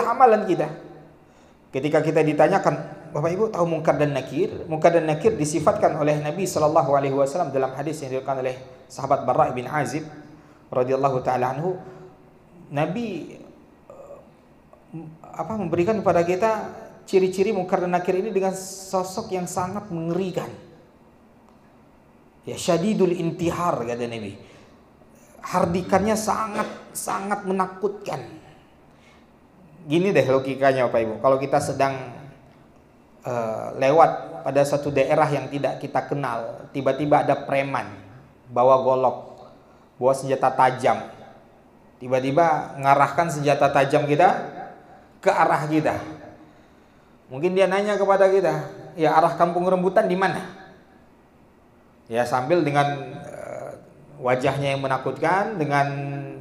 amalan kita. Ketika kita ditanyakan, Bapak Ibu tahu munkar dan nakir? Munkar dan nakir disifatkan oleh Nabi sallallahu alaihi wasallam dalam hadis yang diriwayatkan oleh sahabat Barra bin Azib radhiyallahu taala anhu. Nabi memberikan kepada kita ciri-ciri munkar dan nakir ini dengan sosok yang sangat mengerikan. Ya, syadidul intihar kata Nabi. Hardikannya sangat menakutkan. Gini deh logikanya Bapak Ibu, kalau kita sedang lewat pada suatu daerah yang tidak kita kenal, tiba-tiba ada preman bawa golok, bawa senjata tajam, tiba-tiba mengarahkan senjata tajam kita ke arah kita. Mungkin dia nanya kepada kita, ya arah kampung rambutan di mana? Ya sambil dengan wajahnya yang menakutkan, dengan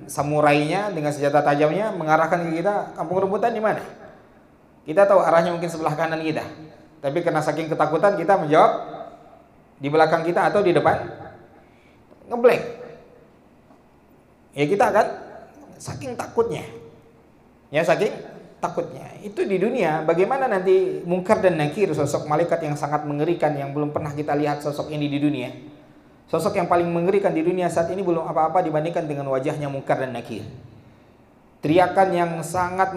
samurainya, dengan senjata tajamnya mengarahkan ke kita, kampung rambutan di mana? Kita tahu arahnya mungkin sebelah kanan kita, tapi karena saking ketakutan kita menjawab di belakang kita atau di depan, ngeblank. Ya kita akan saking takutnya. Ya saking takutnya. Itu di dunia. Bagaimana nanti munkar dan nakir, sosok malaikat yang sangat mengerikan yang belum pernah kita lihat sosok ini di dunia. Sosok yang paling mengerikan di dunia saat ini belum apa-apa dibandingkan dengan wajahnya munkar dan nakir. Teriakan yang sangat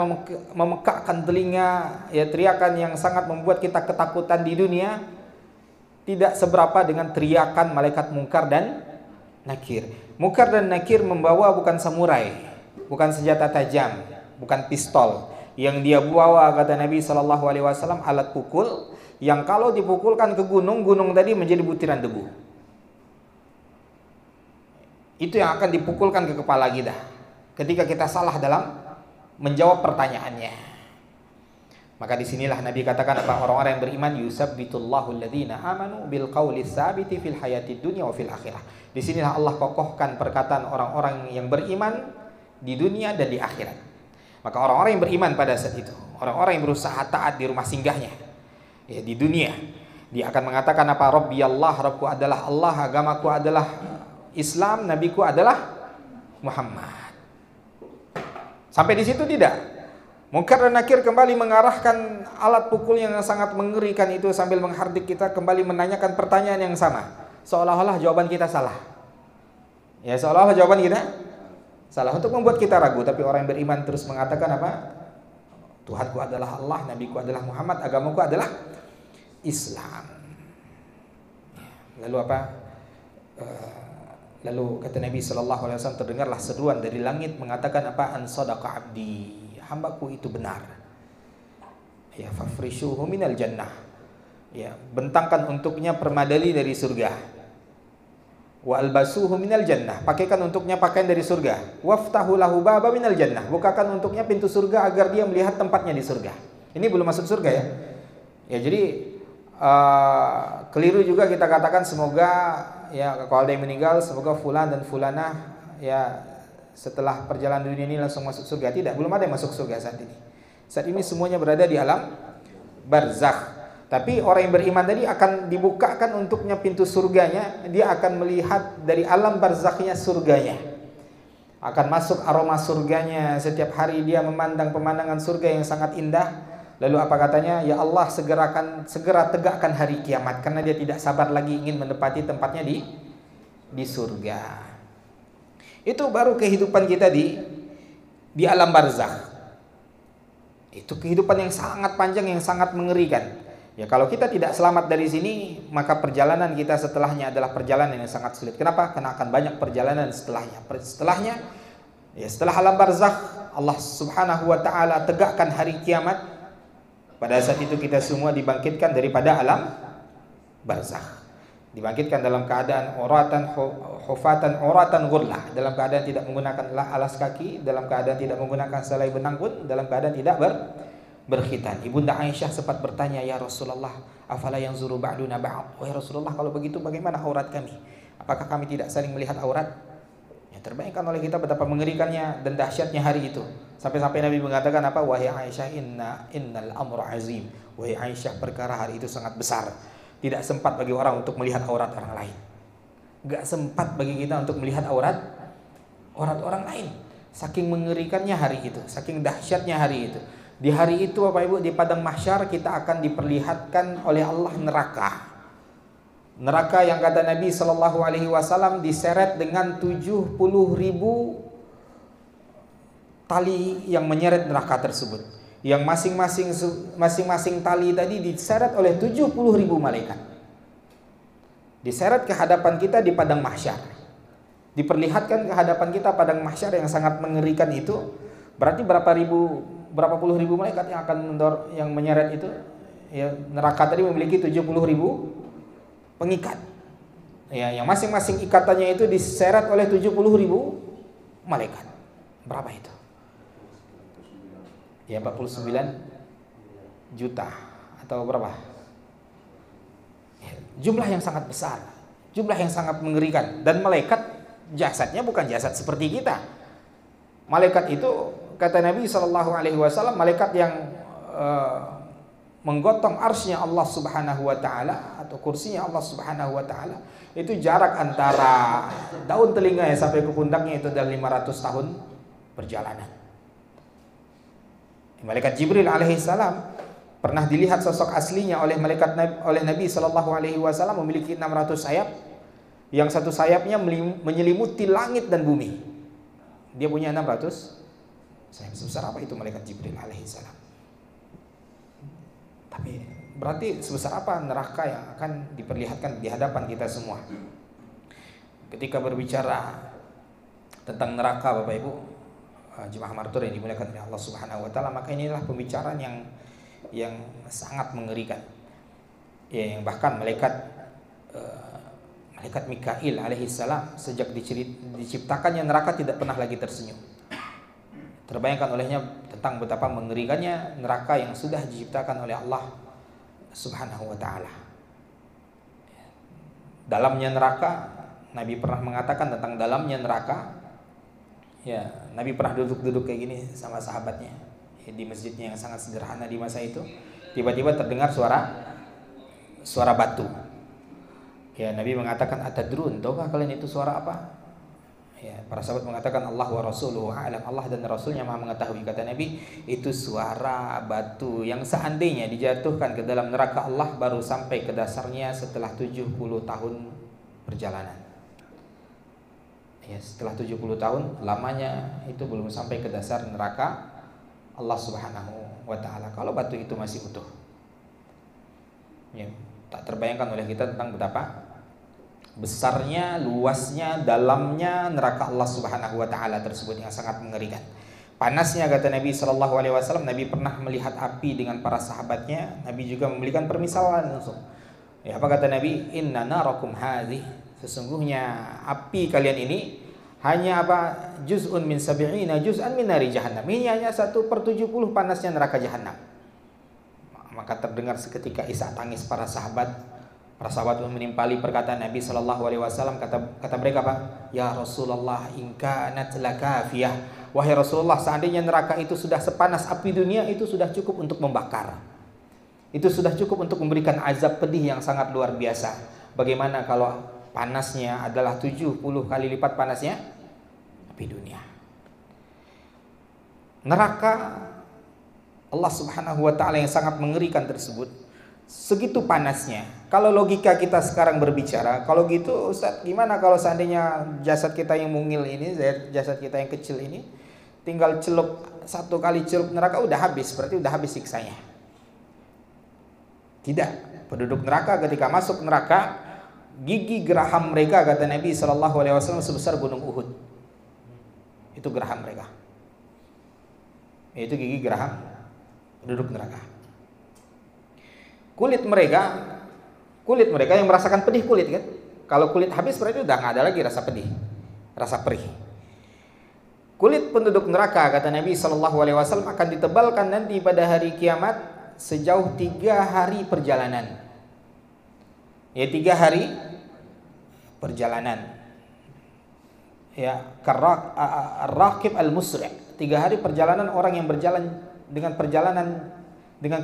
memekakkan telinga, ya teriakan yang sangat membuat kita ketakutan di dunia tidak seberapa dengan teriakan malaikat munkar dan nakir. Munkar dan nakir membawa bukan samurai, bukan senjata tajam, bukan pistol. Yang dia bawa kata Nabi sallallahu alaihi wasallam alat pukul yang kalau dipukulkan ke gunung, gunung tadi menjadi butiran debu. Itu yang akan dipukulkan ke kepala kita ketika kita salah dalam menjawab pertanyaannya. Maka disinilah Nabi katakan apa? Orang-orang yang beriman yusabbitullahu alladhina amanu bil qawli tsabiti fil hayatid dunya wa fil akhirah. Disinilah Allah kokohkan perkataan orang-orang yang beriman di dunia dan di akhirat. Maka orang-orang yang beriman pada saat itu, orang-orang yang berusaha taat di rumah singgahnya, ya di dunia, dia akan mengatakan apa? Rabbi Allah, Rabbku adalah Allah, agamaku adalah Islam, nabiku adalah Muhammad. Sampai di situ tidak. Munkar dan nakir kembali mengarahkan alat pukul yang sangat mengerikan itu sambil menghardik kita kembali menanyakan pertanyaan yang sama. Seolah-olah jawaban kita salah. Ya, seolah-olah jawaban kita salah untuk membuat kita ragu. Tapi orang yang beriman terus mengatakan apa? Tuhanku adalah Allah, nabiku adalah Muhammad, agamaku adalah Islam. Lalu apa? Lalu kata Nabi sallallahu alaihi wasallam, terdengarlah seruan dari langit mengatakan apa? An sadaqa abdi, hambaku itu benar. Ya, fafrishuhu minal jannah. Ya, bentangkan untuknya permadani dari surga. Wa albasuhu minal jannah, pakaikan untuknya pakaian dari surga. Waftahu lahu baba minal jannah, bukakan untuknya pintu surga agar dia melihat tempatnya di surga. Ini belum masuk surga ya. Ya, jadi keliru juga kita katakan semoga ya kalau ada yang meninggal semoga fulan dan fulanah ya setelah perjalanan dunia ini langsung masuk surga. Tidak, belum ada yang masuk surga saat ini. Saat ini semuanya berada di alam barzakh. Tapi orang yang beriman tadi akan dibukakan untuknya pintu surganya, dia akan melihat dari alam barzakhnya surganya. Akan masuk aroma surganya, setiap hari dia memandang pemandangan surga yang sangat indah. Lalu apa katanya? Ya Allah, segera tegakkan hari kiamat, karena dia tidak sabar lagi ingin menempati tempatnya di surga. Itu baru kehidupan kita di alam barzakh. Itu kehidupan yang sangat panjang, yang sangat mengerikan. Ya, kalau kita tidak selamat dari sini, maka perjalanan kita setelahnya adalah perjalanan yang sangat sulit. Kenapa? Karena akan banyak perjalanan setelahnya. Setelahnya, ya setelah alam barzakh, Allah Subhanahu wa taala tegakkan hari kiamat. Pada saat itu kita semua dibangkitkan daripada alam barzakh. Dibangkitkan dalam keadaan hufatan uratan ghurlah, dalam keadaan tidak menggunakan alas kaki, dalam keadaan tidak menggunakan selai benang pun, dalam keadaan tidak berkhitan. Ibunda Aisyah sempat bertanya, "Ya Rasulullah, afala yanzuru ba'duna ba'd?" Wahai Rasulullah, kalau begitu bagaimana aurat kami? Apakah kami tidak saling melihat aurat? Ya, terbayangkan oleh kita betapa mengerikannya dan dahsyatnya hari itu. Sampai-sampai Nabi mengatakan apa? Wahai Aisyah, innal amra azim. Wahai Aisyah, perkara hari itu sangat besar. Tidak sempat bagi orang untuk melihat aurat orang lain. Gak sempat bagi kita untuk melihat aurat orang lain. Saking mengerikannya hari itu, saking dahsyatnya hari itu. Di hari itu Bapak Ibu, di padang mahsyar kita akan diperlihatkan oleh Allah neraka. Neraka yang kata Nabi Shallallahu Alaihi Wasallam diseret dengan 70.000 tali yang menyeret neraka tersebut. Yang masing-masing tali tadi diseret oleh 70.000 malaikat. Diseret ke hadapan kita di padang mahsyar. Diperlihatkan ke hadapan kita padang mahsyar yang sangat mengerikan itu. Berarti berapa puluh ribu malaikat yang akan yang menyeret itu. Ya, neraka tadi memiliki 70.000 pengikat. Ya, yang masing-masing ikatannya itu diseret oleh 70.000 malaikat. Berapa itu? Ya, 49 juta atau berapa? Ya, jumlah yang sangat besar, jumlah yang sangat mengerikan. Dan malaikat jasadnya bukan jasad seperti kita. Malaikat itu kata Nabi SAW, malaikat yang menggotong arsy-Nya Allah Subhanahu wa taala atau kursinya Allah Subhanahu wa taala, itu jarak antara daun telinganya sampai ke pundaknya itu adalah 500 tahun perjalanan. Malaikat Jibril alaihissalam pernah dilihat sosok aslinya oleh Nabi sallallahu alaihi wasallam, memiliki 600 sayap. Yang satu sayapnya menyelimuti langit dan bumi. Dia punya 600 sayap. Sebesar apa itu malaikat Jibril alaihissalam? Tapi berarti sebesar apa neraka yang akan diperlihatkan di hadapan kita semua? Ketika berbicara tentang neraka Bapak Ibu jemaah martur yang dimuliakan oleh Allah Subhanahu wa taala, maka inilah pembicaraan yang sangat mengerikan. Ya, yang bahkan malaikat Mikail alaihissalam sejak diciptakannya neraka tidak pernah lagi tersenyum. Terbayangkan olehnya tentang betapa mengerikannya neraka yang sudah diciptakan oleh Allah Subhanahu wa taala. Dalamnya neraka, Nabi pernah mengatakan tentang dalamnya neraka. Ya, Nabi pernah duduk kayak gini sama sahabatnya ya, di masjidnya yang sangat sederhana di masa itu. Tiba-tiba terdengar suara batu. Ya, Nabi mengatakan, atadrun, tahukah kalian itu suara apa? Ya, para sahabat mengatakan Allah wa rasuluhu a'lam, Allah dan Rasulnya maha mengetahui. Kata Nabi, itu suara batu yang seandainya dijatuhkan ke dalam neraka Allah baru sampai ke dasarnya setelah 70 tahun perjalanan. Ya, setelah 70 tahun lamanya itu belum sampai ke dasar neraka Allah Subhanahu wa taala kalau batu itu masih utuh. Ya, tak terbayangkan oleh kita tentang betapa besarnya, luasnya, dalamnya neraka Allah Subhanahu wa taala tersebut yang sangat mengerikan. Panasnya kata Nabi sallallahu alaihi wasallam, Nabi pernah melihat api dengan para sahabatnya. Nabi juga memberikan permisalan langsung. Ya, apa kata Nabi? Inna narakum hadhi, sesungguhnya api kalian ini hanya apa? Juz'un min sab'ina juz'an min nari jahannam. Ini hanya 1/70 panasnya neraka jahanam. Maka terdengar seketika isak tangis para sahabat. Para sahabat menimpali perkataan Nabi sallallahu alaihi wasallam, kata mereka apa? Ya Rasulullah, in kanat lakafiyah. Wahai Rasulullah, seandainya neraka itu sudah sepanas api dunia, itu sudah cukup untuk membakar. Itu sudah cukup untuk memberikan azab pedih yang sangat luar biasa. Bagaimana kalau panasnya adalah 70 kali lipat panasnya api dunia? Neraka Allah Subhanahu wa taala yang sangat mengerikan tersebut segitu panasnya. Kalau logika kita sekarang berbicara, kalau gitu Ustaz, gimana kalau seandainya jasad kita yang mungil ini, jasad kita yang kecil ini, tinggal celup, 1 kali celup neraka udah habis, berarti udah habis siksanya. Tidak, penduduk neraka ketika masuk neraka, gigi geraham mereka kata Nabi SAW sebesar gunung Uhud. Itu geraham mereka. Itu gigi geraham penduduk neraka. Kulit mereka yang merasakan pedih kulit kan. Kalau kulit habis berarti udah nggak ada lagi rasa pedih, rasa perih. Kulit penduduk neraka kata Nabi SAW akan ditebalkan nanti pada hari kiamat sejauh 3 hari perjalanan. Ya, 3 hari perjalanan. Ya, ar-raqib al-musri'. 3 hari perjalanan orang yang berjalan dengan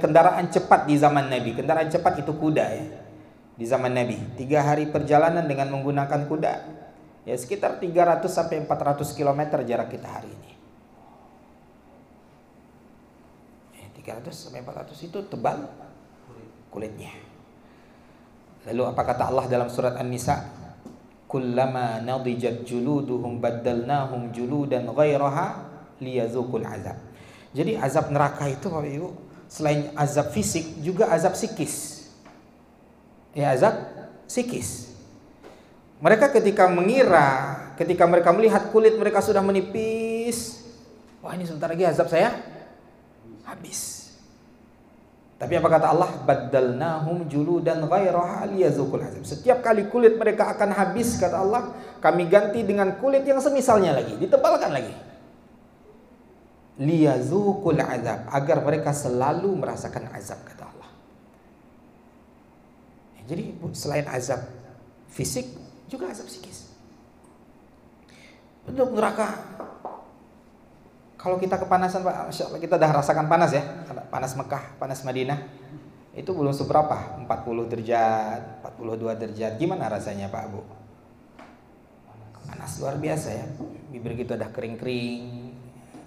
kendaraan cepat di zaman Nabi. Kendaraan cepat itu kuda ya. Di zaman Nabi, 3 hari perjalanan dengan menggunakan kuda. Ya, sekitar 300 sampai 400 km jarak kita hari ini. 300 sampai 400 itu tebal kulitnya. Lalu apa kata Allah dalam surat An-Nisa? Kullama nadijat juluduhum baddalnahum juludan ghairaha liyazuqul azab. Jadi azab neraka itu Bapak Ibu, selain azab fisik juga azab psikis. Ya, azab psikis. Mereka ketika mereka melihat kulit mereka sudah menipis, wah ini sebentar lagi azab saya habis. Tapi apa kata Allah? Baddalnahum juludan ghairaha liyazuqul azab. Setiap kali kulit mereka akan habis, kata Allah, kami ganti dengan kulit yang semisalnya lagi, ditebalkan lagi. Liyazuqul azab, agar mereka selalu merasakan azab, kata Allah. Jadi selain azab fisik juga azab psikis. Penduduk neraka, kalau kita kepanasan Pak, Masya Allah, kita dah rasakan panas ya. Panas Mekah, panas Madinah, itu belum seberapa, 40 derajat, 42 derajat. Gimana rasanya Pak Bu? Panas luar biasa ya. Bibir kita udah kering-kering,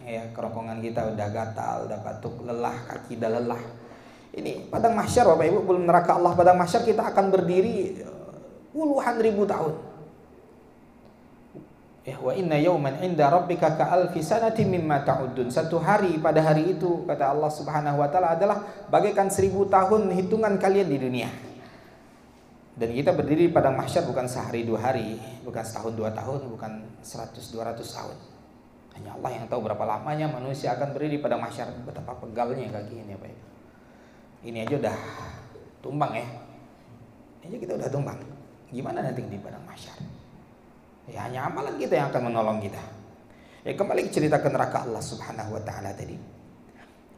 ya, kerongkongan kita udah gatal, udah batuk, lelah, kaki udah lelah. Ini padang mahsyar Bapak Ibu, belum neraka Allah. Padang mahsyar kita akan berdiri puluhan ribu tahun. Ya, wa inna yawman 'inda rabbika ka'alfi sanatin mimma ta'uddun. Satu hari pada hari itu, kata Allah Subhanahu wa taala, adalah bagaikan 1000 tahun hitungan kalian di dunia. Dan kita berdiri di padang mahsyar bukan sehari 2 hari, bukan setahun 2 tahun, bukan 100-200 tahun. Hanya Allah yang tahu berapa lamanya manusia akan berdiri di padang mahsyar. Betapa pegalnya kaki ini Pak Ibu. Ini aja udah tumbang ya. Ini aja kita udah tumbang. Gimana nanti di padang mahsyar? Ya, hanya amalan kita yang akan menolong kita. Ya, kembali cerita ke neraka Allah Subhanahu wa taala tadi.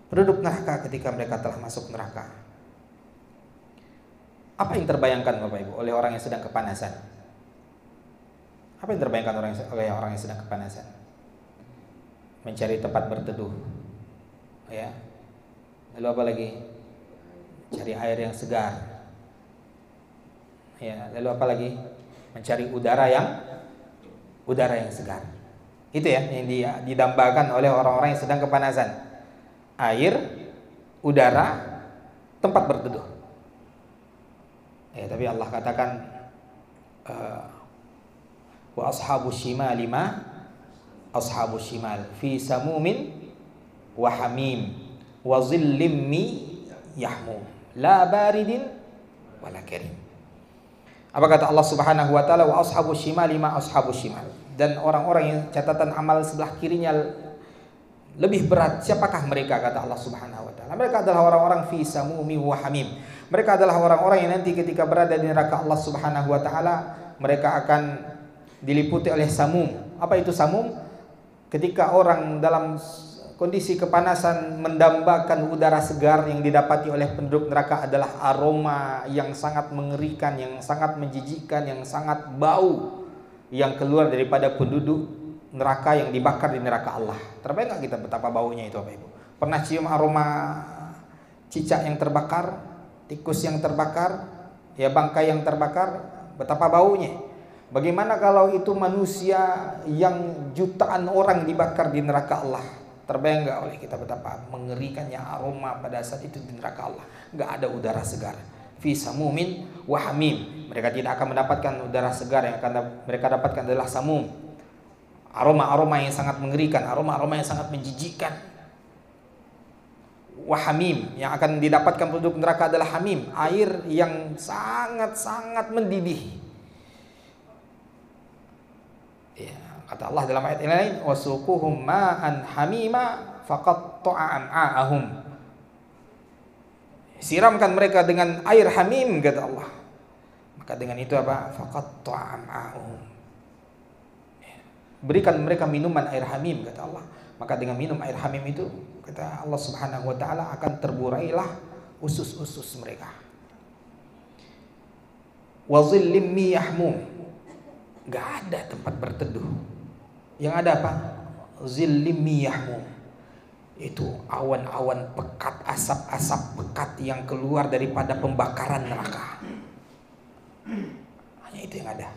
Penduduk neraka ketika mereka telah masuk neraka, apa yang terbayangkan Bapak Ibu oleh orang yang sedang kepanasan? Apa yang terbayangkan oleh orang yang sedang kepanasan? Mencari tempat berteduh. Ya. Lalu apa lagi? Cari air yang segar. Ya, lalu apa lagi? Mencari udara yang segar. Itu ya yang didambakan oleh orang-orang yang sedang kepanasan. Air, udara, tempat berteduh. Ya, tapi Allah katakan wa ashabus shimal ashabus shimal fi samumin wa hamim wa zillim yahmum la baridin wala karim. Apa kata Allah Subhanahu wa taala? Wa ashabus shimal ashabus shimal. Dan orang-orang yang catatan amal sebelah kirinya lebih berat, siapakah mereka, kata Allah Subhanahu wa taala? Mereka adalah orang-orang fi samumi wa hamim. Mereka adalah orang-orang yang nanti ketika berada di neraka Allah Subhanahu wa taala, mereka akan diliputi oleh samum. Apa itu samum? Ketika orang dalam kondisi kepanasan mendambakan udara segar yang didapati oleh penduduk neraka adalah aroma yang sangat mengerikan, yang sangat menjijikkan, yang sangat bau yang keluar daripada penduduk neraka yang dibakar di neraka Allah. Terbayang nggak kita betapa baunya itu Bapak Ibu? Pernah cium aroma cicak yang terbakar, tikus yang terbakar, ya bangkai yang terbakar? Betapa baunya. Bagaimana kalau itu manusia yang jutaan orang dibakar di neraka Allah? Terbayang nggak oleh kita betapa mengerikannya aroma pada saat itu di neraka Allah? Nggak ada udara segar. Fi samumin wa hamim. Mereka tidak akan mendapatkan udara segar, yang akan mereka dapatkan adalah samum. Aroma-aroma yang sangat mengerikan, aroma-aroma yang sangat menjijikkan. Wa hamim, yang akan didapatkan penduduk neraka adalah hamim, air yang sangat-sangat mendidih. Ya, kata Allah dalam ayat yang lain, wasuquhum ma'an hamima faqatta'a am'a'ahum. Siramkan mereka dengan air hamim, kata Allah. Maka dengan itu apa? Faqatta'a am'a'ahum. Berikan mereka minuman air hamim, kata Allah. Maka dengan minum air hamim itu, kata Allah Subhanahu wa taala, akan terburailah usus-usus mereka. Wa zillim yahmum. Enggak ada tempat berteduh. Yang ada apa? Zillim yahmum. Itu awan-awan pekat, asap-asap pekat yang keluar daripada pembakaran neraka. Hanya itu yang ada.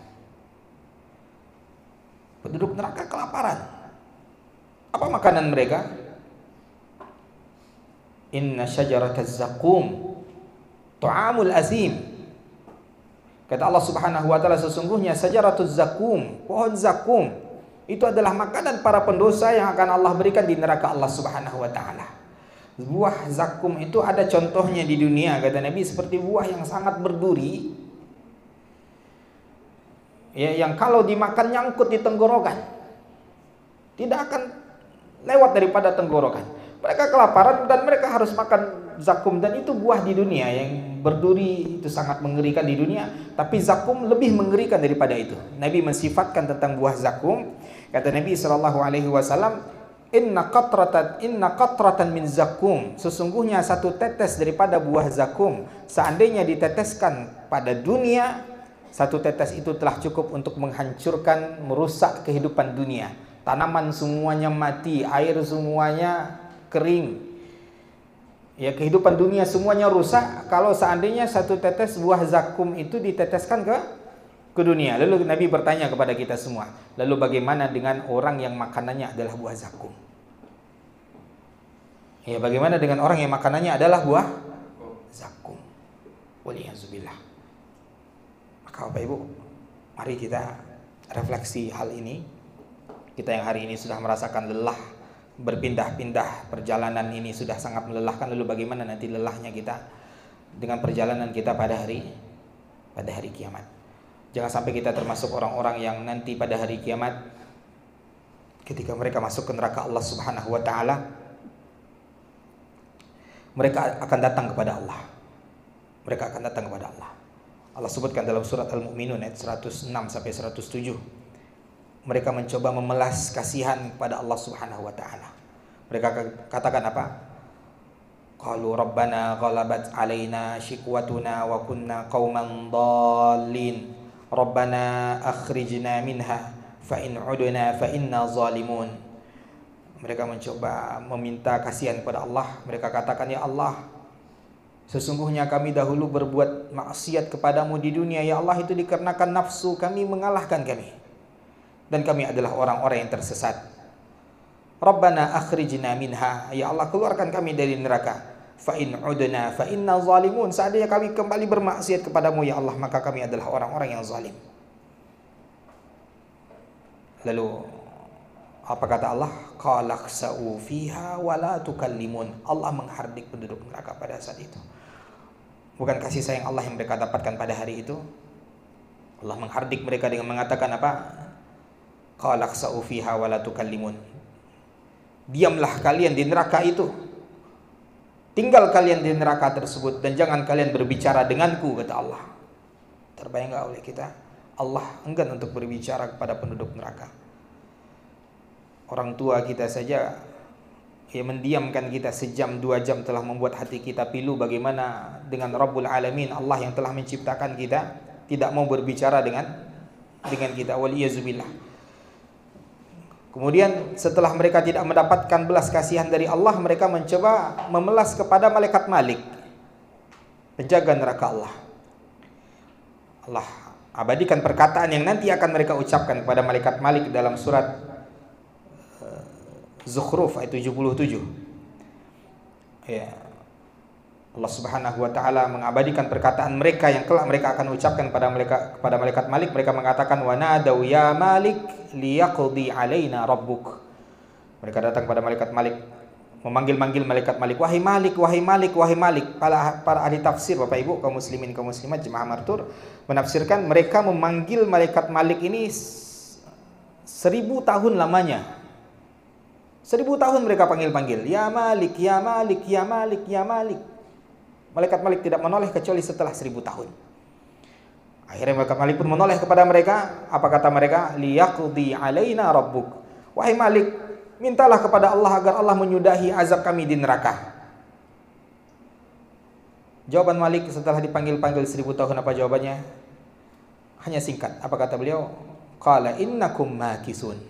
Penduduk neraka kelaparan. Apa makanan mereka? Inna syajarataz zakum ta'amul azim. Kata Allah Subhanahu wa taala, sesungguhnya syajaratuz zakum, pohon zakum, itu adalah makanan para pendosa yang akan Allah berikan di neraka Allah Subhanahu wa taala. Buah zakum itu ada contohnya di dunia, kata Nabi, seperti buah yang sangat berduri, ya, yang kalau dimakan nyangkut di tenggorokan, tidak akan lewat daripada tenggorokan. Mereka kelaparan dan mereka harus makan zakum, dan itu buah di dunia yang berduri, itu sangat mengerikan di dunia, tapi zakum lebih mengerikan daripada itu. Nabi mensifatkan tentang buah zakum, kata Nabi SAW, inna qatratan min zakum, sesungguhnya satu tetes daripada buah zakum, seandainya diteteskan pada dunia, satu tetes itu telah cukup untuk menghancurkan, merusak kehidupan dunia. Tanaman semuanya mati, air semuanya kering, ya, kehidupan dunia semuanya rusak kalau seandainya satu tetes buah zakum itu diteteskan ke dunia. Lalu Nabi bertanya kepada kita semua, lalu bagaimana dengan orang yang makanannya adalah buah zakum? Ya, bagaimana dengan orang yang makanannya adalah buah zakum? Waliyahzubillah. Maka Bapak Ibu, mari kita refleksi hal ini. Kita yang hari ini sudah merasakan lelah, berpindah-pindah perjalanan ini sudah sangat melelahkan. Lalu bagaimana nanti lelahnya kita dengan perjalanan kita pada hari kiamat? Jangan sampai kita termasuk orang-orang yang nanti pada hari kiamat, ketika mereka masuk ke neraka Allah Subhanahu wa taala, mereka akan datang kepada Allah. Mereka akan datang kepada Allah. Allah sebutkan dalam surat Al-Mu'minun ayat 106 sampai 107. Mereka mencoba memelas kasihan kepada Allah Subhanahu wa taala. Mereka katakan apa? Qalu rabbana ghalabat alaina shiqwatuna wa kunna qauman dhalin. Rabbana akhrijna minha fa in udna fa inna zalimun. Mereka mencoba meminta kasihan kepada Allah. Mereka katakan, ya Allah, sesungguhnya kami dahulu berbuat maksiat kepadamu di dunia, ya Allah, itu dikarenakan nafsu kami mengalahkan kami, dan kami adalah orang-orang yang tersesat. Rabbana akhrijna minha, ya Allah, keluarkan kami dari neraka. Fa in udna fa inna zalimun, seandainya kami kembali bermaksiat kepadamu, ya Allah, maka kami adalah orang-orang yang zalim. Lalu apa kata Allah? Qala khsa'u fiha wa la tukallimun. Allah menghardik penduduk neraka pada saat itu. Bukan kasih sayang Allah yang mereka dapatkan pada hari itu. Allah menghardik mereka dengan mengatakan apa? Qala khsa'u fiha wa la tukallimun. Diamlah kalian di neraka itu. Tinggal kalian di neraka tersebut dan jangan kalian berbicara denganku, kata Allah. Terbayang enggak oleh kita? Allah enggan untuk berbicara kepada penduduk neraka. Orang tua kita saja yang mendiamkan kita sejam 2 jam telah membuat hati kita pilu. Bagaimana dengan Rabbul Alamin, Allah yang telah menciptakan kita, tidak mau berbicara dengan kita. Waliyazubillah. Kemudian setelah mereka tidak mendapatkan belas kasihan dari Allah, mereka mencoba memelas kepada malaikat Malik, penjaga neraka Allah. Allah abadikan perkataan yang nanti akan mereka ucapkan kepada malaikat Malik dalam surat Zukhruf ayat 77. Ya. Allah Subhanahu wa taala mengabadikan perkataan mereka yang kelak mereka akan ucapkan kepada malaikat Malik. Mereka mengatakan, wa nadau ya Malik liyaqdi alaina rabbuk. Mereka datang kepada malaikat Malik, memanggil-manggil malaikat Malik, wahai Malik, wahai Malik, wahai Malik. Para ahli tafsir, Bapak Ibu, kaum muslimin, kaum muslimat, jemaah martur, menafsirkan mereka memanggil malaikat Malik ini 1000 tahun lamanya. 1000 tahun mereka panggil-panggil, ya Malik, ya Malik, ya Malik, ya Malik. Malaikat Malik tidak menoleh kecuali setelah 1000 tahun. Akhirnya malaikat Malik pun menoleh kepada mereka. Apa kata mereka? Liyaqdi alaina rabbuk. Wahai Malik, mintalah kepada Allah agar Allah menyudahi azab kami di neraka. Jawaban Malik setelah dipanggil-panggil 1000 tahun, apa jawabannya? Hanya singkat. Apa kata beliau? Qala innakum makisun.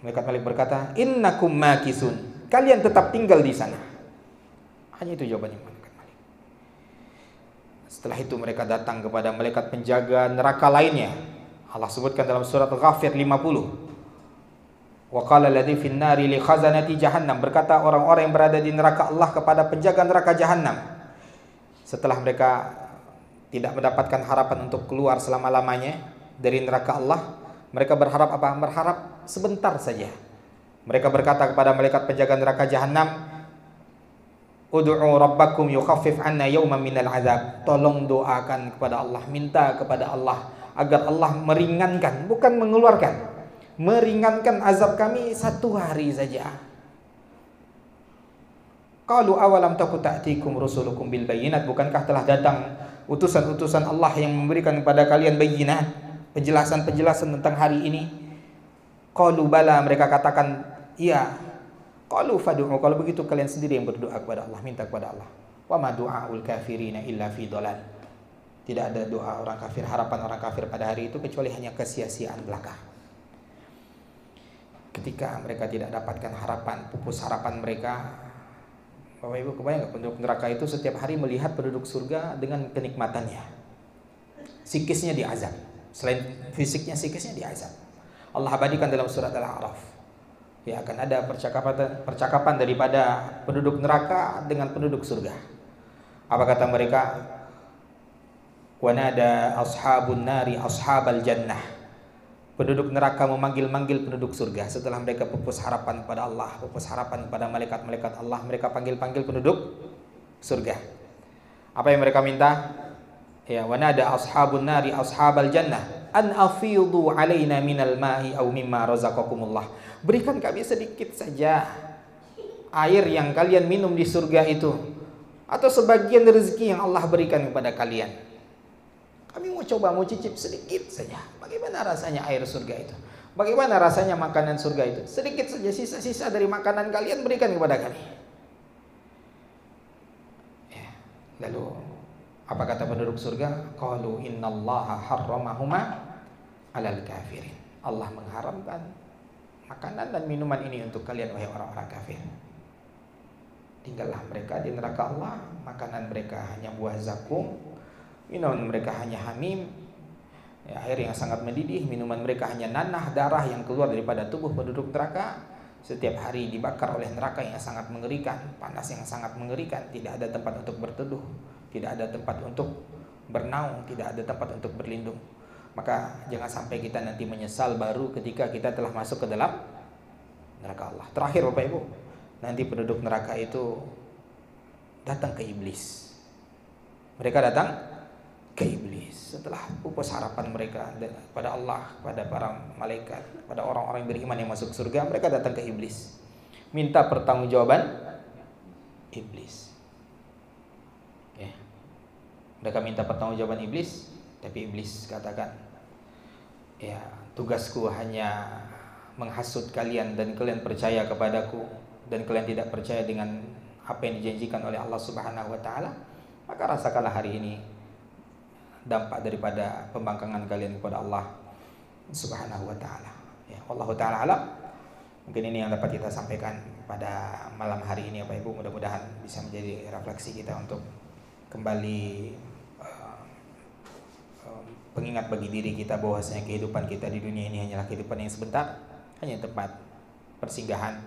Malaikat Malik berkata, innakum makisun. Kalian tetap tinggal di sana. Hanya itu jawabannya malaikat Malik. Setelah itu mereka datang kepada malaikat penjaga neraka lainnya. Allah sebutkan dalam surat Ghafir 50. Wa qala alladhi fin nari li khazanati jahannam, berkata orang-orang yang berada di neraka Allah kepada penjaga neraka Jahannam setelah mereka tidak mendapatkan harapan untuk keluar selama-lamanya dari neraka Allah, mereka berharap apa? Berharap sebentar saja. Mereka berkata kepada malaikat penjaga neraka Jahannam, ud'u rabbakum yukhaffif 'anna yawman minal 'adzab. Tolong doakan kepada Allah, minta kepada Allah agar Allah meringankan, bukan mengeluarkan, meringankan azab kami satu hari saja. Qalu awalam taku ta'tikum rusulukum bil bayyinat, bukankah telah datang utusan-utusan Allah yang memberikan kepada kalian bayyinat, penjelasan-penjelasan tentang hari ini? Qalu bala, mereka katakan iya. Qalu fad'u, kalau begitu kalian sendiri yang berdoa kepada Allah, minta kepada Allah. Wa ma du'aul kafirina illa fi dhalal. Tidak ada doa orang kafir, harapan orang kafir pada hari itu kecuali hanya kesia-siaan belaka. Ketika mereka tidak dapatkan harapan, pupus harapan mereka. Bapak Ibu kebayang gak, penduduk neraka itu setiap hari melihat penduduk surga dengan kenikmatannya. Psikisnya diazab, selain fisiknya, psikisnya diazab. Allah abadikan dalam surat Al-A'raf, ya akan ada percakapan daripada penduduk neraka dengan penduduk surga. Apa kata mereka? Wanada ashabun nari ashabal jannah. Penduduk neraka memanggil-manggil penduduk surga setelah mereka pupus harapan kepada Allah, pupus harapan kepada malaikat-malaikat Allah, mereka panggil-panggil penduduk surga. Apa yang mereka minta? Ya, wanada ashabun nari ashabal jannah an afidu alaina minal ma'i aw mimma razaqakumullah. Berikan kami sedikit saja air yang kalian minum di surga itu, atau sebagian rezeki yang Allah berikan kepada kalian. Kami mau coba, mau cicip sedikit saja. Bagaimana rasanya air surga itu? Bagaimana rasanya makanan surga itu? Sedikit saja, sisa-sisa dari makanan kalian berikan kepada kami. Ya. Lalu apa kata penduduk surga? Qalu innallaha harramahuma 'alal kafirin. Allah mengharamkan makanan dan minuman ini untuk kalian wahai orang-orang kafir. Tinggallah mereka di neraka Allah, makanan mereka hanya buah zakum, minuman mereka hanya hamim, ya, air yang sangat mendidih. Minuman mereka hanya nanah, darah yang keluar daripada tubuh penduduk neraka. Setiap hari dibakar oleh neraka yang sangat mengerikan, panas yang sangat mengerikan. Tidak ada tempat untuk berteduh, tidak ada tempat untuk bernaung, tidak ada tempat untuk berlindung. Maka jangan sampai kita nanti menyesal baru ketika kita telah masuk ke dalam neraka Allah. Terakhir Bapak Ibu, nanti penduduk neraka itu datang ke iblis. Mereka datang ke iblis setelah pupus harapan mereka pada Allah, pada para malaikat, pada orang-orang yang beriman yang masuk surga. Mereka datang ke iblis, minta pertanggungjawaban iblis. Ya. Mereka minta pertanggungjawaban iblis, tapi iblis katakan, ya, tugasku hanya menghasut kalian dan kalian percaya kepadaku dan kalian tidak percaya dengan apa yang dijanjikan oleh Allah Subhanahu wa taala. Maka rasakanlah hari ini dampak daripada pembangkangan kalian kepada Allah Subhanahu wa taala. Ya, Allah taala alam. Mungkin ini yang dapat kita sampaikan pada malam hari ini Bapak Ibu. Mudah-mudahan bisa menjadi refleksi kita untuk kembali pengingat bagi diri kita bahwasanya kehidupan kita di dunia ini hanyalah kehidupan yang sebentar, hanya tempat persinggahan,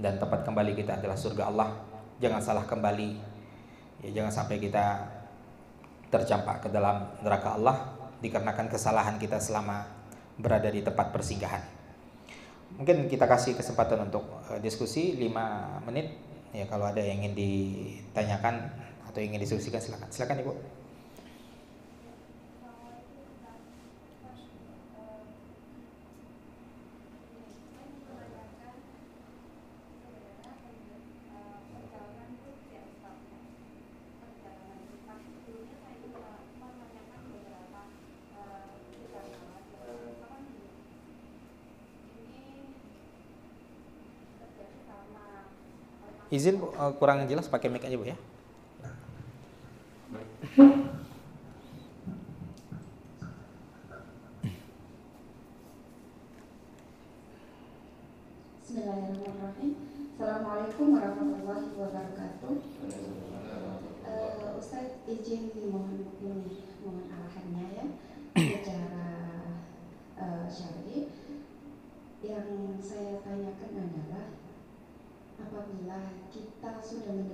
dan tempat kembali kita adalah surga Allah. Jangan salah kembali. Ya, jangan sampai kita tercampak ke dalam neraka Allah dikarenakan kesalahan kita selama berada di tempat persinggahan. Mungkin kita kasih kesempatan untuk diskusi 5 menit. Ya, kalau ada yang ingin ditanyakan atau ingin diskusikan silakan. Silakan Ibu. Izin kurang jelas pakai mic aja Bu ya. Bismillahirrahmanirrahim. Assalamualaikum warahmatullahi wabarakatuh. Ustaz izin mohon arahannya ya secara syar'i. Yang saya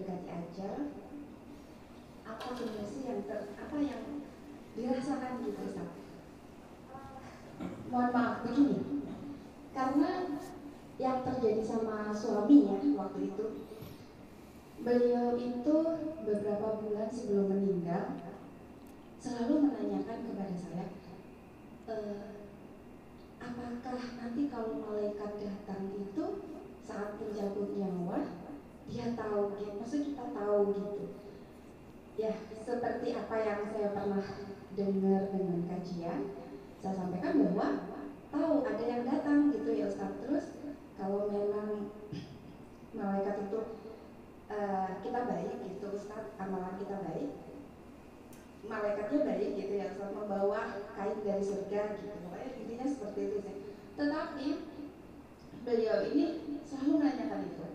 mendekati ajal, apa benar sih apa yang dirasakan gitu Ustaz? Mohon maaf begini, karena yang terjadi sama suaminya waktu itu, beliau itu beberapa bulan sebelum meninggal selalu menanyakan kepada saya, apakah nanti kalau malaikat datang itu saat mencabut nyawa, dia tahu gitu, maksud kita tahu gitu. Ya, seperti apa yang saya pernah dengar dengan kajian, saya sampaikan bahwa tahu ada yang datang gitu ya Ustaz. Terus kalau memang malaikat itu kita baik gitu Ustaz, amalan kita baik, malaikatnya baik gitu ya Ustaz, membawa kain dari surga gitu, pokoknya intinya seperti itu sih. Tetapi beliau ini selalu menanyakan itu.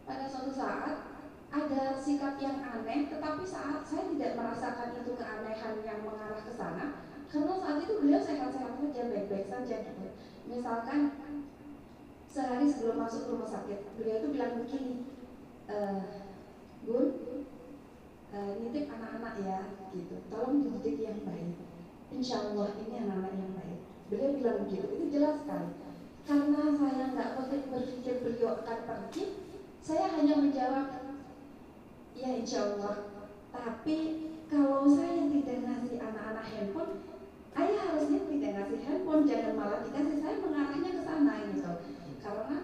Pada suatu saat ada sikap yang aneh, tetapi saat saya tidak merasakan itu keanehan yang mengarah ke sana, karena saat itu beliau sehat-sehat saja, baik-baik saja gitu. Misalkan sehari sebelum masuk rumah sakit, beliau itu bilang begini, Bun, nitip anak-anak ya gitu, tolong dididik yang baik, insya Allah ini anak-anak yang baik. Beliau bilang begitu, itu jelas sekali. Karena saya nggak berpikir beliau akan pergi, saya hanya menjawab, ya insya Allah. Tapi kalau saya tidak ngasih anak-anak handphone, ayah harusnya tidak ngasih handphone, jangan malah dikasih, saya mengarahnya ke sana gitu. Karena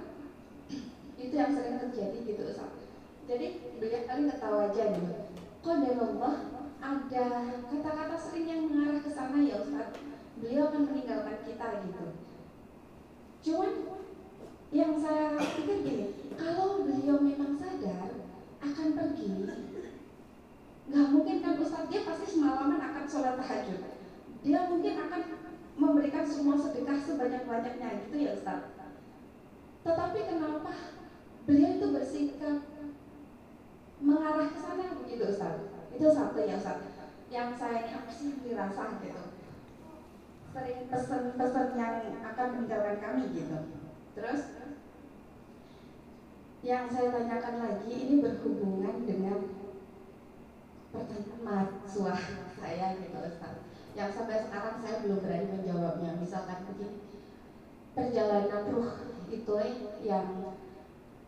itu yang sering terjadi gitu Ustaz. Jadi beliau kali ketawa aja gitu. Qadarullah, ada kata-kata sering yang mengarah ke sana ya Ustaz. Beliau akan meninggalkan kita gitu. Cuman yang saya pikir gini, kalau beliau memang sadar akan pergi, nggak mungkin kan Ustaz, dia pasti semalaman akan sholat tahajud. Dia mungkin akan memberikan semua sedekah sebanyak-banyaknya gitu ya Ustaz. Tetapi kenapa beliau itu bersikap mengarah ke sana begitu Ustaz? Itu satu ya Ustaz. Yang saya ini apa sih yang dirasa gitu, sering pesan-pesan yang akan meninggalkan kami gitu. Terus yang saya tanyakan lagi ini berhubungan dengan pertanyaan mahasiswa saya gitu Ustaz, yang sampai sekarang saya belum berani menjawabnya. Misalkan begini, perjalanan ruh itu yang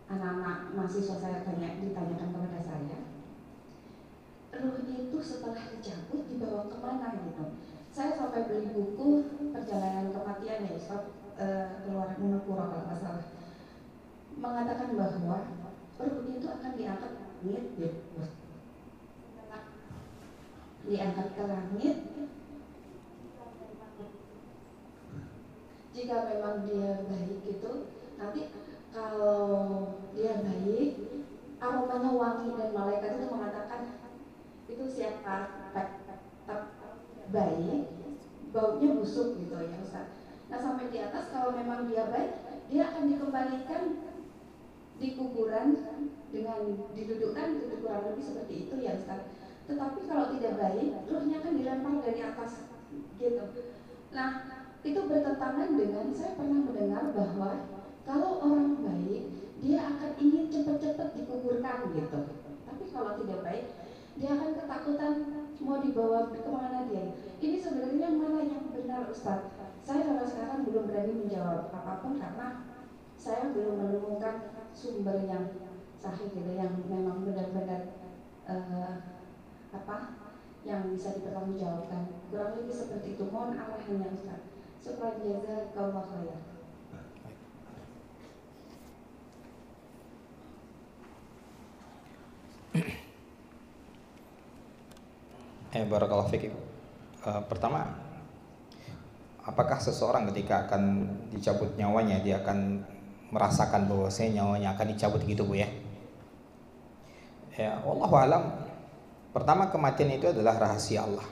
anak-anak mahasiswa saya ditanyakan kepada saya, ruh itu setelah dicabut dibawa kemana gitu. Saya sampai beli buku perjalanan kematian ya Ustaz, keluar Munukuro kalau nggak salah, mengatakan bahwa ruh itu akan diangkat ke langit gitu. Diangkat ke langit jika memang dia baik gitu. Nanti kalau dia baik, aromanya wangi dan malaikat itu mengatakan itu siapa baik, baunya busuk gitu ya Ustaz. Nah sampai di atas kalau memang dia baik, dia akan dikembalikan di kuburan dengan didudukkan itu kurang lebih seperti itu ya Ustaz. Tetapi kalau tidak baik, ruhnya akan dilempar dari atas gitu. Nah itu bertentangan dengan, saya pernah mendengar bahwa kalau orang baik, dia akan ingin cepat-cepat dikuburkan gitu. Tapi kalau tidak baik, dia akan ketakutan mau dibawa kemana dia. Ini sebenarnya mana yang benar Ustaz? Saya sampai sekarang belum berani menjawab apapun karena saya belum menemukan sumber yang sahih gitu, yang memang benar-benar yang bisa dipertanggungjawabkan. Kurang lebih seperti itu. Mohon arahannya Ustaz. Syukran jazakallahu khairan. Barakallahu fiik. Pertama, apakah seseorang ketika akan dicabut nyawanya dia akan merasakan bahwa nyawanya akan dicabut gitu Bu ya? Ya, wallahu alam. Pertama, kematian itu adalah rahasia Allah.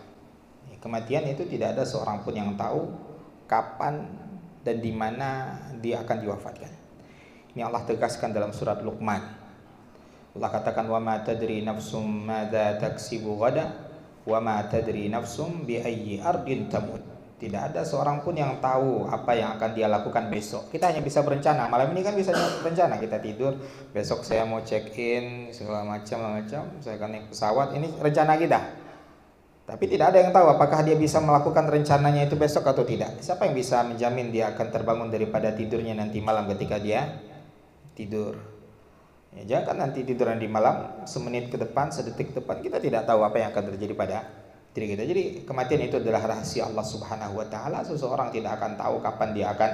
Kematian itu tidak ada seorang pun yang tahu kapan dan di mana dia akan diwafatkan. Ini Allah tegaskan dalam surat Luqman. Allah katakan, wa ma tadri nafsum madza taksibu ghada wa ma tadri nafsum bi ayyi ardin tamut. Tidak ada seorang pun yang tahu apa yang akan dia lakukan besok. Kita hanya bisa berencana. Malam ini kan bisa berencana, kita tidur, besok saya mau check in segala macam, saya akan naik pesawat. Ini rencana kita. Tapi tidak ada yang tahu apakah dia bisa melakukan rencananya itu besok atau tidak. Siapa yang bisa menjamin dia akan terbangun daripada tidurnya nanti malam ketika dia tidur? Ya, jangan nanti tiduran di malam, semenit ke depan, sedetik ke depan, kita tidak tahu apa yang akan terjadi pada diri kita. Jadi kematian itu adalah rahasia Allah Subhanahu wa taala. Seseorang tidak akan tahu kapan dia akan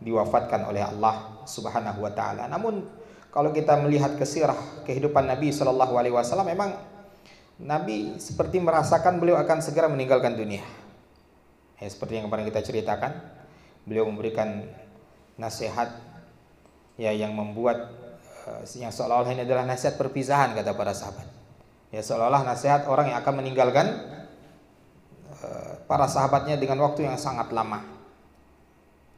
diwafatkan oleh Allah Subhanahu wa taala. Namun kalau kita melihat ke sirah kehidupan Nabi sallallahu alaihi wasallam, memang Nabi seperti merasakan beliau akan segera meninggalkan dunia. Ya, seperti yang kemarin kita ceritakan, beliau memberikan nasihat ya yang membuat yang seolah-olah ini adalah nasihat perpisahan, kata para sahabat. Ya, seolah-olah nasihat orang yang akan meninggalkan para sahabatnya dengan waktu yang sangat lama.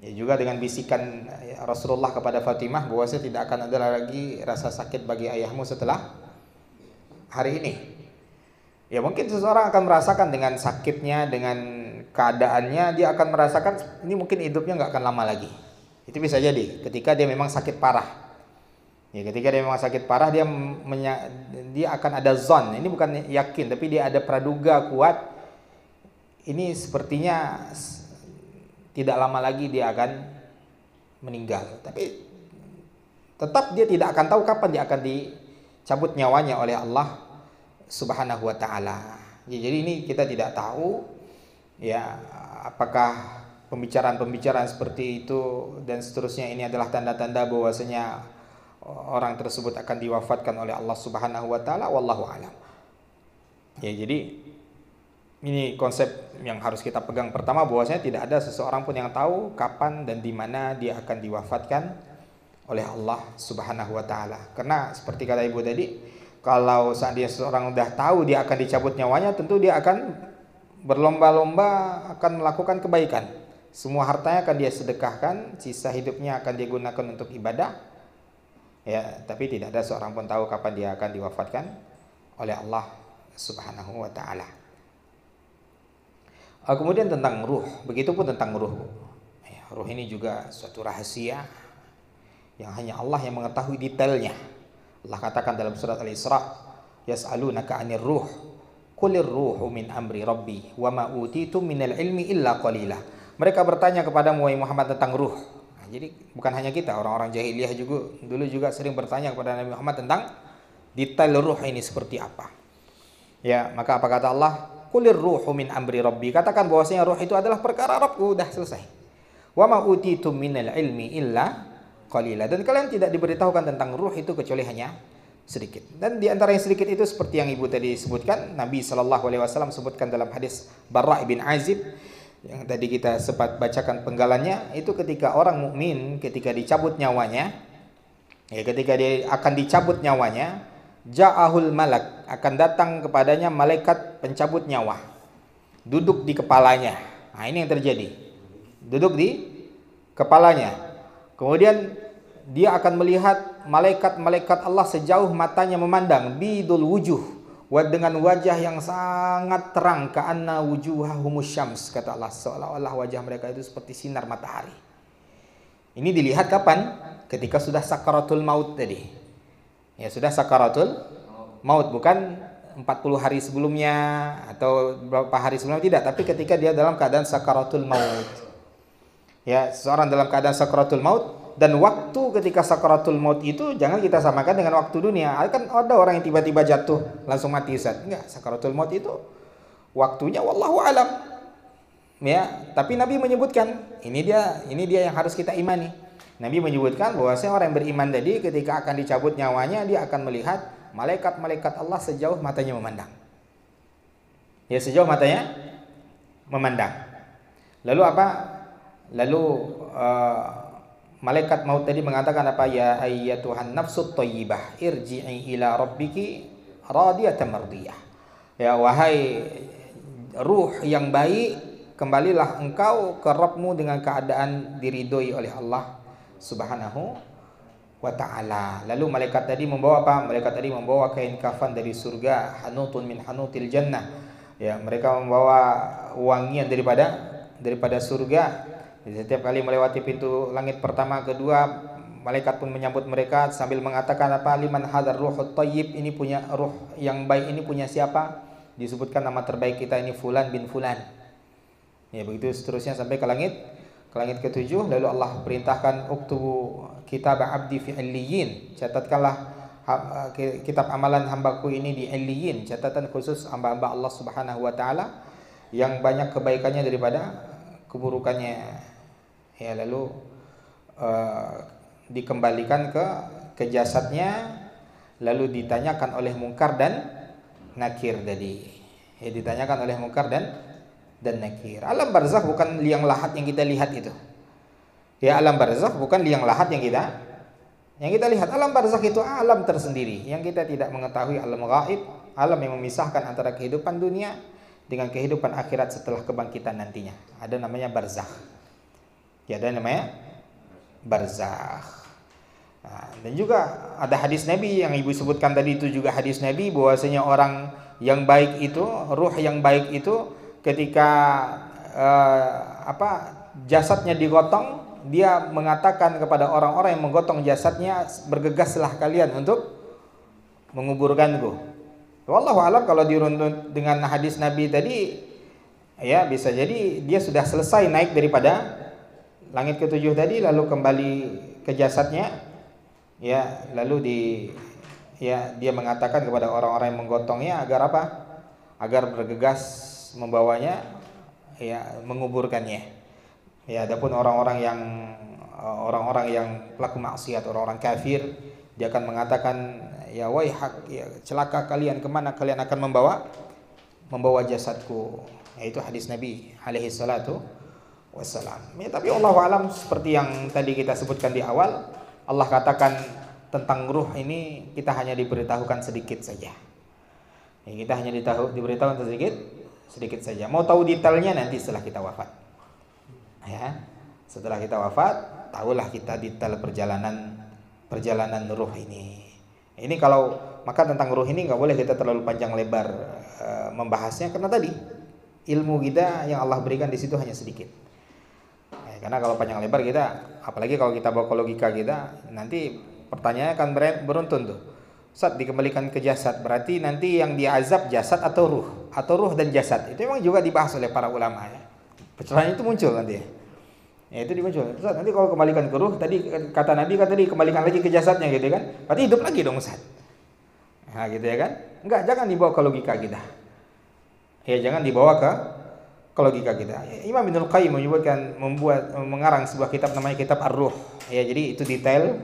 Ya, juga dengan bisikan Rasulullah kepada Fatimah bahwasanya tidak akan ada lagi rasa sakit bagi ayahmu setelah hari ini. Ya, mungkin seseorang akan merasakan dengan sakitnya, dengan keadaannya, dia akan merasakan ini mungkin hidupnya nggak akan lama lagi. Itu bisa jadi ketika dia memang sakit parah. Ya, ketika dia memang sakit parah, dia akan ada zon. Ini bukan yakin, tapi dia ada praduga kuat. Ini sepertinya tidak lama lagi dia akan meninggal. Tapi tetap dia tidak akan tahu kapan dia akan dicabut nyawanya oleh Allah Subhanahu wa taala. Jadi ini kita tidak tahu ya apakah pembicaraan-pembicaraan seperti itu dan seterusnya ini adalah tanda-tanda bahwasanya orang tersebut akan diwafatkan oleh Allah Subhanahu wa taala, wallahu alam. Ya, jadi ini konsep yang harus kita pegang pertama, bahwasanya tidak ada seseorang pun yang tahu kapan dan di mana dia akan diwafatkan oleh Allah Subhanahu wa taala. Karena seperti kata Ibu tadi, kalau seandainya seseorang sudah tahu dia akan dicabut nyawanya, tentu dia akan berlomba-lomba akan melakukan kebaikan. Semua hartanya akan dia sedekahkan, sisa hidupnya akan dia gunakan untuk ibadah. Ya, tapi tidak ada seorang pun tahu kapan dia akan diwafatkan oleh Allah Subhanahu wa taala. Kemudian tentang ruh, begitupun tentang ruh. Ya, ruh ini juga suatu rahasia yang hanya Allah yang mengetahui detailnya. Allah katakan dalam surat Al-Isra, yas'alunaka 'anir ruh, qulir ruhu min amri rabbi wa ma utitum minal ilmi illa qalila. Mereka bertanya kepadamu wahai Muhammad tentang ruh. Jadi bukan hanya kita, orang-orang jahiliyah juga dulu juga sering bertanya kepada Nabi Muhammad tentang detail ruh ini seperti apa. Ya, maka apa kata Allah? Qulir ruhu min amri rabbi. Katakan bahwasanya ruh itu adalah perkara Rabbku, udah selesai. Wa ma utitum minal ilmi illa qalila. Dan kalian tidak diberitahukan tentang ruh itu kecuali hanya sedikit. Dan di antara yang sedikit itu seperti yang Ibu tadi sebutkan, Nabi sallallahu alaihi wasallam sebutkan dalam hadis Barra bin Azib yang tadi kita sempat bacakan penggalannya, itu ketika orang mukmin ketika dicabut nyawanya, ya ketika dia akan dicabut nyawanya, ja'ahul malak, akan datang kepadanya malaikat pencabut nyawa, duduk di kepalanya. Nah, ini yang terjadi, duduk di kepalanya. Kemudian dia akan melihat malaikat-malaikat Allah sejauh matanya memandang, bidul wujuh, dengan wajah yang sangat terang, ka'anna wujuhahumus syams, kata Allah, seolah-olah wajah mereka itu seperti sinar matahari. Ini dilihat kapan? Ketika sudah sakaratul maut tadi. Ya, sudah sakaratul maut, bukan 40 hari sebelumnya atau beberapa hari sebelumnya, tidak, tapi ketika dia dalam keadaan sakaratul maut. Ya, seorang dalam keadaan sakaratul maut. Dan waktu ketika sakaratul maut itu jangan kita samakan dengan waktu dunia. Kan ada orang yang tiba-tiba jatuh langsung mati, Ustaz. Enggak, sakaratul maut itu waktunya wallahu alam. Ya, tapi Nabi menyebutkan, ini dia yang harus kita imani. Nabi menyebutkan bahwa orang yang beriman tadi ketika akan dicabut nyawanya, dia akan melihat malaikat-malaikat Allah sejauh matanya memandang. Ya, sejauh matanya memandang. Lalu apa? Lalu malaikat maut tadi mengatakan apa? Ya ayyatuhan nafsut thayyibah irji'i ila rabbiki radiyatan mardiyah. Ya, wahai ruh yang baik, kembalilah engkau ke Rabbmu dengan keadaan diridhoi oleh Allah Subhanahu wa ta'ala. Lalu malaikat tadi membawa apa? Malaikat tadi membawa kain kafan dari surga, hanutun min hanutil jannah. Ya, mereka membawa wangian daripada daripada surga. Setiap kali melewati pintu langit pertama, kedua, malaikat pun menyambut mereka sambil mengatakan apa? Liman hadzal ruhut thayyib, ini punya ruh yang baik, ini punya siapa? Disebutkan nama terbaik kita ini fulan bin fulan. Ya, begitu seterusnya sampai ke langit ketujuh. Lalu Allah perintahkan uktubu kitab abdi fi illiyin, catatkanlah kitab amalan hambaku ini di illiyin, catatan khusus hamba-hamba Allah Subhanahu wa taala yang banyak kebaikannya daripada keburukannya. Ya, lalu dikembalikan ke jasadnya, lalu ditanyakan oleh Munkar dan Nakir tadi. Ya, ditanyakan oleh Munkar dan Nakir. Alam barzakh bukan liang lahat yang kita lihat itu. Ya, alam barzakh bukan liang lahat yang kita lihat. Alam barzakh itu alam tersendiri yang kita tidak mengetahui, alam gaib, alam yang memisahkan antara kehidupan dunia dengan kehidupan akhirat setelah kebangkitan nantinya. Ada namanya barzakh. Ya, ada namanya barzakh. Nah, dan juga ada hadis Nabi yang ibu sebutkan tadi, itu juga hadis Nabi bahwasanya orang yang baik itu, ruh yang baik itu ketika jasadnya digotong, dia mengatakan kepada orang-orang yang menggotong jasadnya, bergegaslah kalian untuk menguburkanku. Wallahu a'lam, kalau diruntut dengan hadis Nabi tadi, ya bisa jadi dia sudah selesai naik daripada langit ketujuh tadi, lalu kembali ke jasadnya, ya, lalu dia mengatakan kepada orang-orang yang menggotongnya agar apa? Agar bergegas membawanya, ya, menguburkannya. Ya, adapun orang-orang yang pelaku maksiat, orang-orang kafir, dia akan mengatakan, ya waihak, ya celaka kalian, kemana kalian akan membawa jasadku. Yaitu hadis Nabi alaihi salatu wassalam. Ya, tapi Allahu alam, seperti yang tadi kita sebutkan di awal, Allah katakan tentang ruh ini kita hanya diberitahukan sedikit saja. Ya, kita hanya diberitahukan sedikit saja. Mau tahu detailnya nanti setelah kita wafat. Ya, setelah kita wafat, tahulah kita detail perjalanan ruh ini. Ini maka tentang ruh ini nggak boleh kita terlalu panjang lebar membahasnya, karena tadi ilmu kita yang Allah berikan di situ hanya sedikit. Karena kalau panjang lebar kita, apalagi kalau kita bawa ke logika kita, nanti pertanyaannya akan beruntun tuh. Saat dikembalikan ke jasad, berarti nanti yang diazab jasad atau ruh dan jasad. Itu memang juga dibahas oleh para ulama, ya. Pertanyaan itu muncul nanti. Ya, itu dimuncul. Ustaz, nanti kalau kembalikan ke ruh, tadi kata Nabi kan tadi kembalikan lagi ke jasadnya gitu kan. Berarti hidup lagi dong, Ustaz. Nah, gitu ya kan? Enggak, jangan dibawa ke logika kita. Ya, jangan dibawa ke logika kita. Imam Ibnul Qayyim mengarang sebuah kitab namanya Kitab Ar-Ruh. Ya, jadi itu detail.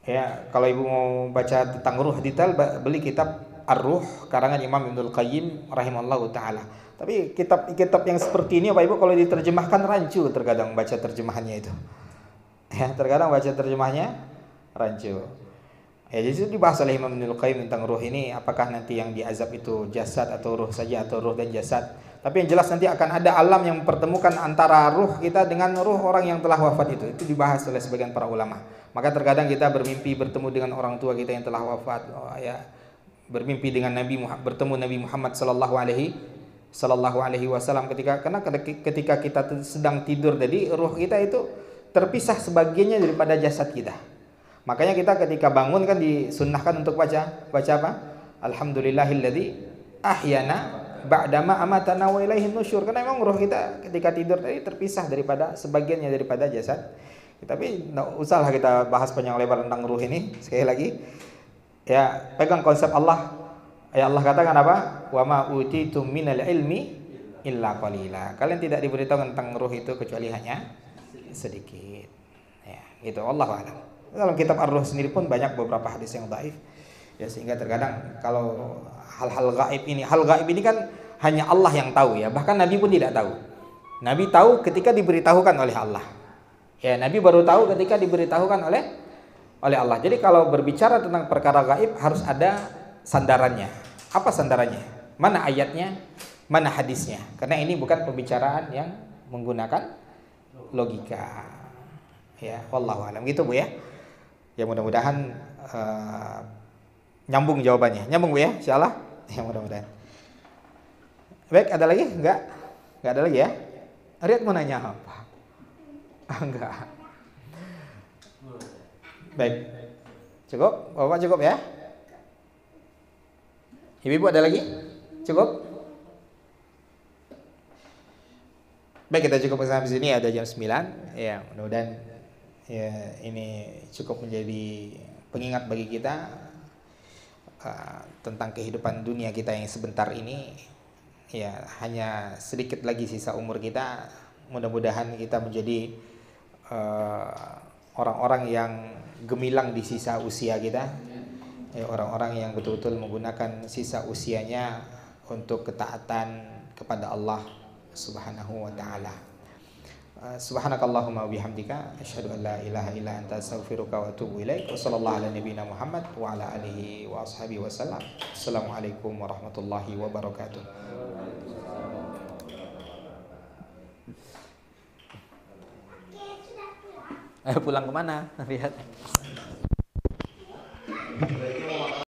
Ya, kalau ibu mau baca tentang ruh detail, beli kitab Ar-Ruh karangan Imam Ibnul Qayyim rahimallahu taala. Tapi kitab yang seperti ini Bapak Ibu kalau diterjemahkan rancu terkadang baca terjemahannya itu. Ya, terkadang baca terjemahnya rancu. Ya, jadi itu dibahas oleh Imam Ibnul Qayyim tentang ruh ini, apakah nanti yang diazab itu jasad atau ruh saja atau ruh dan jasad. Tapi yang jelas nanti akan ada alam yang mempertemukan antara ruh kita dengan ruh orang yang telah wafat itu. Itu dibahas oleh sebagian para ulama. Maka terkadang kita bermimpi bertemu dengan orang tua kita yang telah wafat, bermimpi dengan bertemu Nabi Muhammad sallallahu alaihi wasallam ketika kita sedang tidur tadi, ruh kita itu terpisah sebagiannya daripada jasad kita. Makanya kita ketika bangun kan disunnahkan untuk baca apa? Alhamdulillahilladzi ahyana ba'dama amatana wa ilaihin nusyur. Karena memang ruh kita ketika tidur tadi terpisah daripada sebagiannya daripada jasad. Tapi enggak usahlah kita bahas panjang lebar tentang ruh ini. Sekali lagi, ya pegang konsep Allah. Ya, Allah katakan apa? Wa ma utitum minal ilmi illa qalila. Kalian tidak diberitahu tentang ruh itu kecuali hanya sedikit. Ya, gitu. Wallahu a'lam. Dalam kitab Ar-Ruh sendiri pun banyak beberapa hadis yang dhaif. Ya, sehingga terkadang kalau hal gaib ini kan hanya Allah yang tahu, ya. Bahkan Nabi pun tidak tahu. Nabi tahu ketika diberitahukan oleh Allah. Ya, Nabi baru tahu ketika diberitahukan oleh Allah. Jadi kalau berbicara tentang perkara gaib harus ada sandarannya. Apa sandarannya? Mana ayatnya? Mana hadisnya? Karena ini bukan pembicaraan yang menggunakan logika. Ya, wallahu a'lam. Gitu, Bu, ya. Ya, mudah-mudahan nyambung jawabannya. Nyambung, Bu, ya? Insyaallah. Ya, mudah-mudahan. Baik, ada lagi? Enggak ada lagi, ya? Riyad mau nanya apa? Enggak. Baik. Cukup? Bapak cukup ya? Ibu-ibu ada lagi? Cukup? Baik, kita cukup sampai sini, ada jam 9. Ya, mudah-mudahan ya ini cukup menjadi pengingat bagi kita tentang kehidupan dunia kita yang sebentar ini. Ya, hanya sedikit lagi sisa umur kita. Mudah-mudahan kita menjadi orang-orang yang gemilang di sisa usia kita, ya, orang-orang yang betul-betul menggunakan sisa usianya untuk ketaatan kepada Allah Subhanahu wa taala. Subhanakallahumma wabihamdika asyhadu an la ilaha illa anta astaghfiruka wa atubu ilaik. Wa sallallahu ala nabiyyina Muhammad wa ala alihi wa ashabihi wasallam. Assalamualaikum warahmatullahi wabarakatuh. Ayo pulang kemana? Lihat.